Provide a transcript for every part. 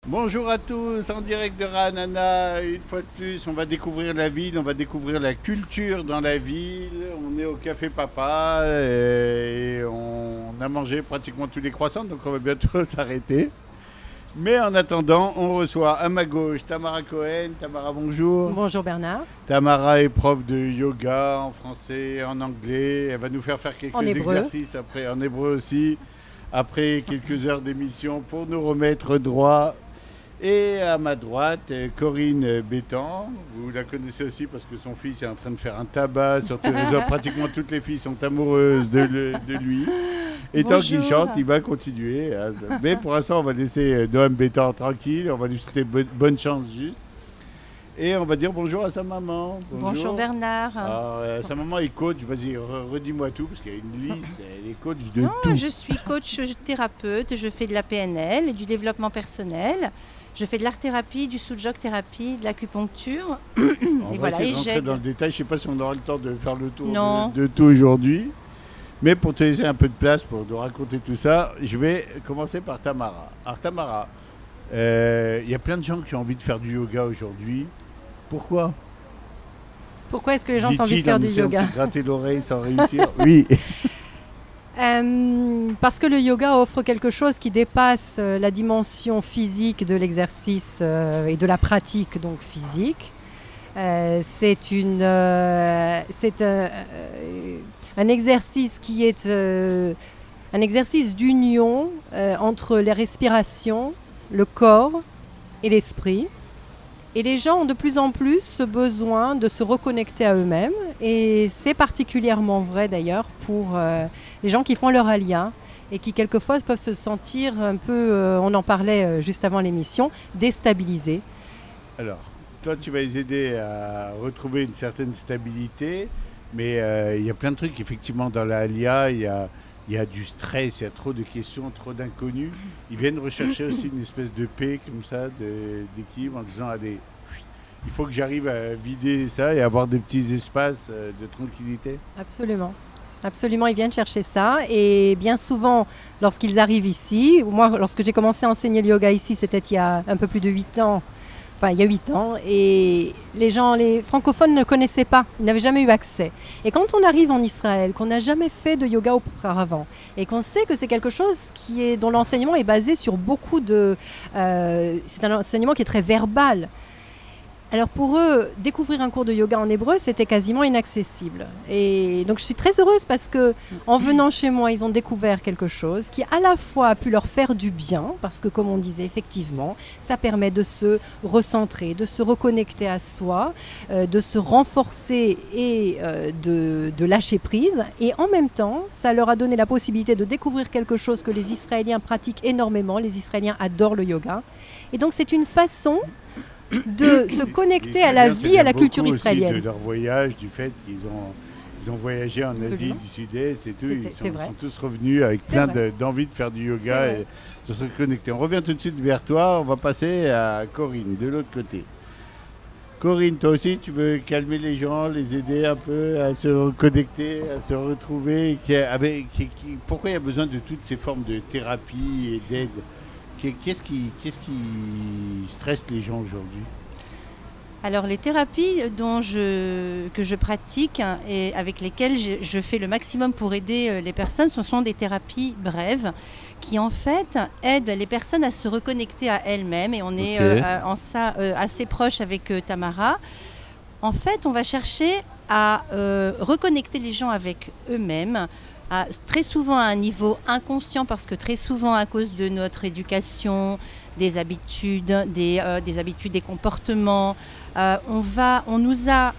Bonjour à tous, en direct de Ranana. Une fois de plus, on va découvrir la ville, on va découvrir la culture dans la ville. On est au Café Papa et on a mangé pratiquement tous les croissants, donc on va bientôt s'arrêter. Mais en attendant, on reçoit à ma gauche Tamara Cohen. Tamara, bonjour. Bonjour Bernard. Tamara est prof de yoga en français, en anglais. Elle va nous faire quelques En hébreu. exercices après, en hébreu aussi, après quelques heures d'émission pour nous remettre droit. Et à ma droite, Corinne Bétan. Vous la connaissez aussi parce que son fils est en train de faire un tabac sur tous les réseaux. Pratiquement toutes les filles sont amoureuses de lui. Et tant qu'il Bonjour. chante, il va continuer. Mais pour l'instant, on va laisser Noam Bétan tranquille. On va lui souhaiter bonne chance juste. Et on va dire bonjour à sa maman. Bonjour Bernard. Alors, sa maman est coach. Vas-y, redis-moi tout parce qu'il y a une liste. Elle est coach de Non, tout. je suis coach thérapeute, je fais de la PNL et du développement personnel. Je fais de l'art-thérapie, du sous-jog thérapie, de l'acupuncture. On Et va voilà, essayer et de rentrer j'aide. dans le détail. Je ne sais pas si on aura le temps de faire le tour Non. de tout aujourd'hui. Mais pour te laisser un peu de place pour nous raconter tout ça, je vais commencer par Tamara. Alors Tamara, il y a plein de gens qui ont envie de faire du yoga aujourd'hui. Pourquoi? Pourquoi est-ce que les gens ont envie de Dit-il faire en du essayant de yoga? se gratter l'oreille sans réussir. Oui. Parce que le yoga offre quelque chose qui dépasse la dimension physique de l'exercice et de la pratique donc physique. C'est un exercice qui est un exercice d'union entre les respirations, le corps et l'esprit. Et les gens ont de plus en plus ce besoin de se reconnecter à eux-mêmes. Et c'est particulièrement vrai d'ailleurs pour les gens qui font leur alia et qui quelquefois peuvent se sentir un peu, on en parlait juste avant l'émission, déstabilisés. Alors, toi, tu vas les aider à retrouver une certaine stabilité. Mais il y a plein de trucs, effectivement, dans la Alia. Il y a du stress, il y a trop de questions, trop d'inconnus. Ils viennent rechercher aussi une espèce de paix comme ça, d'équilibre, en disant allez, il faut que j'arrive à vider ça et avoir des petits espaces de tranquillité. Absolument. Absolument, ils viennent chercher ça. Et bien souvent, lorsqu'ils arrivent ici, moi, lorsque j'ai commencé à enseigner le yoga ici, c'était il y a un peu plus de 8 ans. Enfin, il y a 8 ans, et les francophones ne connaissaient pas, ils n'avaient jamais eu accès. Et quand on arrive en Israël, qu'on n'a jamais fait de yoga auparavant, et qu'on sait que c'est quelque chose dont l'enseignement est basé sur beaucoup de... c'est un enseignement qui est très verbal. Alors pour eux, découvrir un cours de yoga en hébreu, c'était quasiment inaccessible. Et donc je suis très heureuse parce que en venant chez moi, ils ont découvert quelque chose qui à la fois a pu leur faire du bien, parce que comme on disait effectivement, ça permet de se recentrer, de se reconnecter à soi, de se renforcer et de lâcher prise. Et en même temps, ça leur a donné la possibilité de découvrir quelque chose que les Israéliens pratiquent énormément. Les Israéliens adorent le yoga. Et donc c'est une façon de se connecter à la vie, à la culture israélienne. De leur voyage, du fait qu'ils ont voyagé en Asie Absolument. du Sud-Est et tout. Ils C'est vrai. sont tous revenus avec C'est plein vrai. d'envie de faire du C'est yoga vrai. et de se reconnecter. On revient tout de suite vers toi. On va passer à Corinne, de l'autre côté. Corinne, toi aussi, tu veux calmer les gens, les aider un peu à se reconnecter, à se retrouver. Pourquoi il y a besoin de toutes ces formes de thérapie et d'aide? Qu'est-ce qui stresse les gens aujourd'hui? Alors les thérapies que je pratique et avec lesquelles je fais le maximum pour aider les personnes, ce sont des thérapies brèves qui en fait aident les personnes à se reconnecter à elles-mêmes, et on est en ça assez proche avec Tamara. En fait, on va chercher à reconnecter les gens avec eux-mêmes, très souvent à un niveau inconscient, parce que très souvent à cause de notre éducation, des habitudes, des comportements, on nous a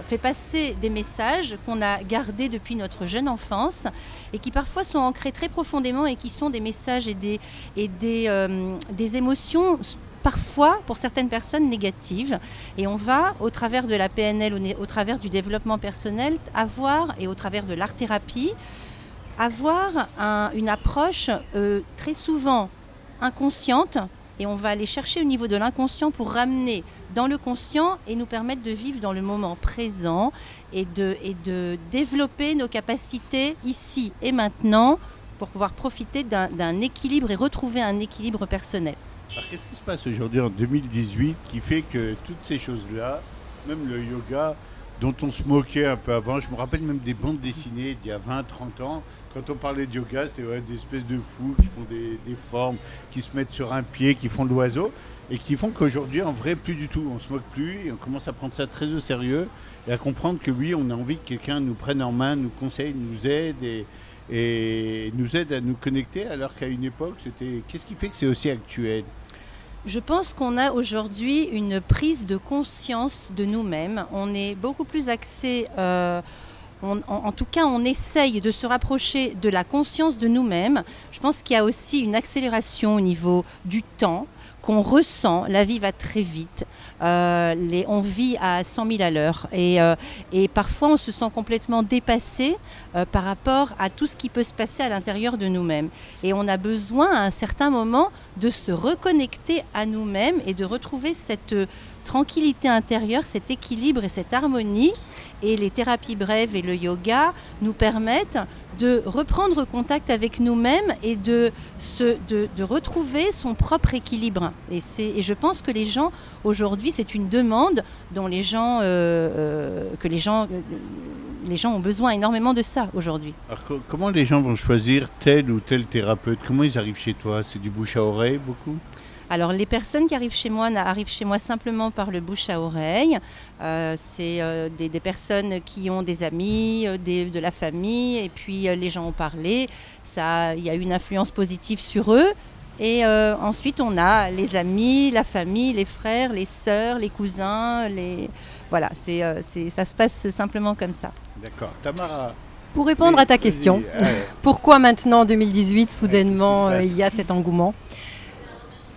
fait passer des messages qu'on a gardés depuis notre jeune enfance et qui parfois sont ancrés très profondément et qui sont des messages et des émotions parfois, pour certaines personnes, négatives. Et on va, au travers de la PNL, au travers du développement personnel, et au travers de l'art-thérapie, avoir une approche très souvent inconsciente, et on va aller chercher au niveau de l'inconscient pour ramener dans le conscient et nous permettre de vivre dans le moment présent et de développer nos capacités ici et maintenant pour pouvoir profiter d'un équilibre et retrouver un équilibre personnel. Alors qu'est-ce qui se passe aujourd'hui en 2018 qui fait que toutes ces choses-là, même le yoga, dont on se moquait un peu avant, je me rappelle même des bandes dessinées d'il y a 20, 30 ans, quand on parlait de yoga, c'était des espèces de fous qui font des formes, qui se mettent sur un pied, qui font de l'oiseau, et qui font qu'aujourd'hui, en vrai, plus du tout. On se moque plus, et on commence à prendre ça très au sérieux, et à comprendre que oui, on a envie que quelqu'un nous prenne en main, nous conseille, nous aide, et nous aide à nous connecter, alors qu'à une époque, c'était... Qu'est-ce qui fait que c'est aussi actuel? Je pense qu'on a aujourd'hui une prise de conscience de nous-mêmes. On est beaucoup plus axé, en tout cas on essaye de se rapprocher de la conscience de nous-mêmes. Je pense qu'il y a aussi une accélération au niveau du temps qu'on ressent. La vie va très vite. On vit à 100 000 à l'heure et parfois on se sent complètement dépassé par rapport à tout ce qui peut se passer à l'intérieur de nous-mêmes. Et on a besoin à un certain moment de se reconnecter à nous-mêmes et de retrouver cette tranquillité intérieure, cet équilibre et cette harmonie. Et les thérapies brèves et le yoga nous permettent de reprendre contact avec nous-mêmes et de retrouver son propre équilibre. Et je pense que les gens, aujourd'hui, c'est une demande dont les gens ont besoin énormément de ça aujourd'hui. Alors comment les gens vont choisir tel ou tel thérapeute? Comment ils arrivent chez toi? C'est du bouche à oreille beaucoup? Alors les personnes qui arrivent chez moi simplement par le bouche à oreille. C'est des personnes qui ont des amis, de la famille, et puis les gens ont parlé. Il y a eu une influence positive sur eux. Et ensuite on a les amis, la famille, les frères, les sœurs, les cousins. Voilà, ça se passe simplement comme ça. D'accord. Tamara. Pour répondre à ta question, pourquoi maintenant en 2018 soudainement il y a cet engouement?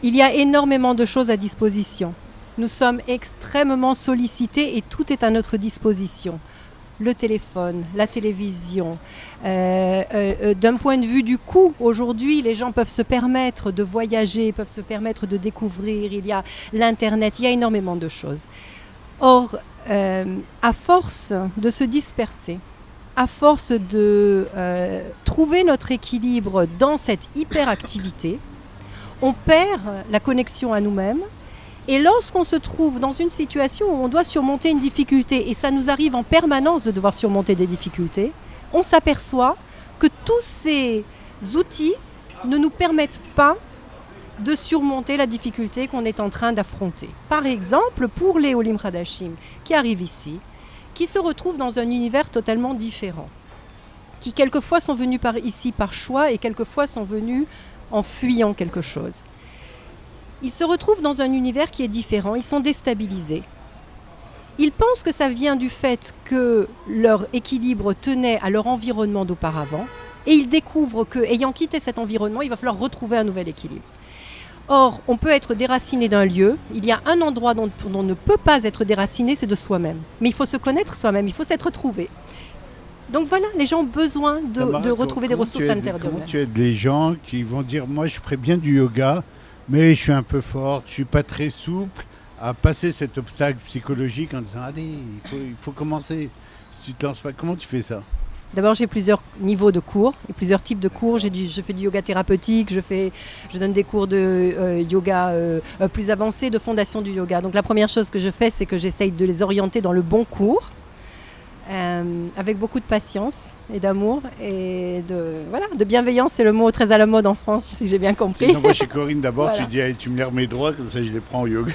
Il y a énormément de choses à disposition. Nous sommes extrêmement sollicités et tout est à notre disposition. Le téléphone, la télévision. D'un point de vue du coût, aujourd'hui, les gens peuvent se permettre de voyager, peuvent se permettre de découvrir. Il y a l'Internet, il y a énormément de choses. Or, à force de se disperser, à force de trouver notre équilibre dans cette hyperactivité, on perd la connexion à nous-mêmes. Et lorsqu'on se trouve dans une situation où on doit surmonter une difficulté, et ça nous arrive en permanence de devoir surmonter des difficultés, on s'aperçoit que tous ces outils ne nous permettent pas de surmonter la difficulté qu'on est en train d'affronter. Par exemple, pour les Olim Hadashim qui arrivent ici, qui se retrouvent dans un univers totalement différent, qui quelquefois sont venus ici par choix et quelquefois sont venus en fuyant quelque chose. Ils se retrouvent dans un univers qui est différent, ils sont déstabilisés. Ils pensent que ça vient du fait que leur équilibre tenait à leur environnement d'auparavant et ils découvrent qu'ayant quitté cet environnement, il va falloir retrouver un nouvel équilibre. Or, on peut être déraciné d'un lieu, il y a un endroit dont on ne peut pas être déraciné, c'est de soi-même. Mais il faut se connaître soi-même, il faut s'être trouvé. Donc voilà, les gens ont besoin de retrouver des ressources à l'intérieur d'eux-mêmes. Comment tu aides les gens qui vont dire « moi je ferais bien du yoga, mais je suis un peu forte, je ne suis pas très souple » à passer cet obstacle psychologique en disant « allez, il faut commencer, si tu ne te lances pas ». Comment tu fais ça? D'abord, j'ai plusieurs niveaux de cours et plusieurs types de cours. Je fais du yoga thérapeutique, je donne des cours de yoga plus avancés, de fondation du yoga. Donc la première chose que je fais, c'est que j'essaye de les orienter dans le bon cours. Avec beaucoup de patience et d'amour et de bienveillance, c'est le mot très à la mode en France, si j'ai bien compris. Tu les envoies chez Corinne d'abord, Voilà. tu dis hey, tu me les remets droits, comme ça je les prends au yoga.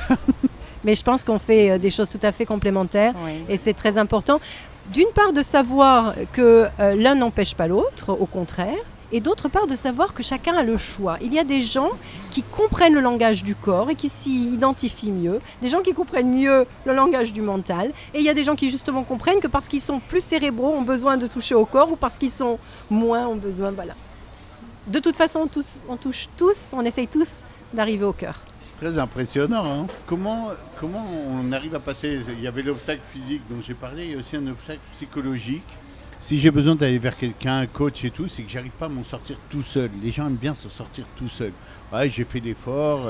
Mais je pense qu'on fait des choses tout à fait complémentaires Oui. et c'est très important. D'une part de savoir que l'un n'empêche pas l'autre, au contraire, et d'autre part de savoir que chacun a le choix. Il y a des gens qui comprennent le langage du corps et qui s'y identifient mieux, des gens qui comprennent mieux le langage du mental, et il y a des gens qui justement comprennent que parce qu'ils sont plus cérébraux, ont besoin de toucher au corps, ou parce qu'ils sont moins, ont besoin, voilà. De toute façon, on touche tous, on essaye tous d'arriver au cœur. Très impressionnant. Hein. Comment on arrive à passer... Il y avait l'obstacle physique dont j'ai parlé, il y a aussi un obstacle psychologique. Si j'ai besoin d'aller vers quelqu'un, un coach et tout, c'est que j'arrive pas à m'en sortir tout seul. Les gens aiment bien s'en sortir tout seul. Ouais, j'ai fait l'effort,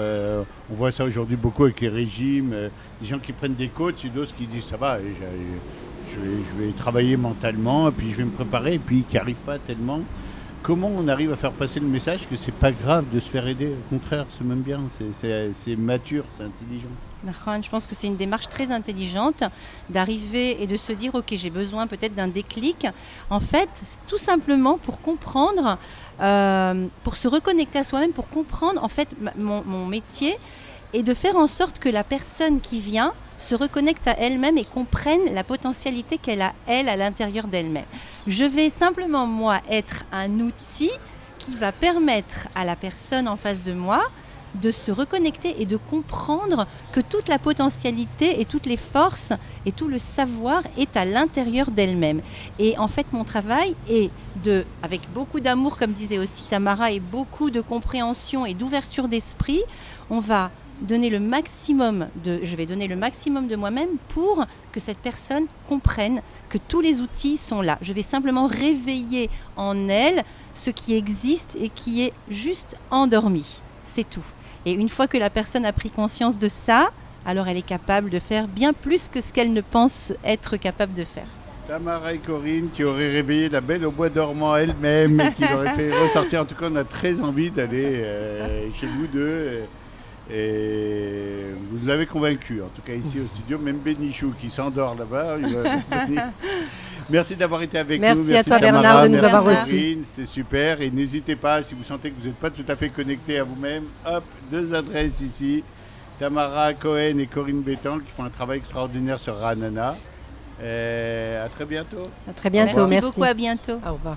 on voit ça aujourd'hui beaucoup avec les régimes, les gens qui prennent des coachs et d'autres qui disent ça va, je vais travailler mentalement et puis je vais me préparer et puis qui n'y arrivent pas tellement. comment on arrive à faire passer le message que c'est pas grave de se faire aider. Au contraire, c'est même bien, c'est mature, c'est intelligent. Je pense que c'est une démarche très intelligente d'arriver et de se dire ok, j'ai besoin peut-être d'un déclic. En fait, tout simplement pour comprendre, pour se reconnecter à soi-même, pour comprendre en fait mon métier et de faire en sorte que la personne qui vient se reconnecte à elle-même et comprenne la potentialité qu'elle a elle à l'intérieur d'elle-même. Je vais simplement moi être un outil qui va permettre à la personne en face de moi de se reconnecter et de comprendre que toute la potentialité et toutes les forces et tout le savoir est à l'intérieur d'elle-même. Et en fait, mon travail est avec beaucoup d'amour, comme disait aussi Tamara, et beaucoup de compréhension et d'ouverture d'esprit, je vais donner le maximum de moi-même pour que cette personne comprenne que tous les outils sont là. Je vais simplement réveiller en elle ce qui existe et qui est juste endormi. C'est tout. Et une fois que la personne a pris conscience de ça, alors elle est capable de faire bien plus que ce qu'elle ne pense être capable de faire. Tamara et Corinne qui auraient réveillé la belle au bois dormant elle-même et qui l'auraient fait ressortir. En tout cas, on a très envie d'aller chez vous deux. Et vous nous avez convaincus, en tout cas ici au studio. Même Bénichou qui s'endort là-bas, il va venir. Merci d'avoir été avec nous. Merci à toi Bernard de nous avoir reçus. C'était super. Et n'hésitez pas, si vous sentez que vous n'êtes pas tout à fait connecté à vous-même, hop, 2 adresses ici. Tamara Cohen et Corinne Bétan qui font un travail extraordinaire sur Ranana. À très bientôt. À très bientôt, Merci beaucoup, à bientôt. Au revoir.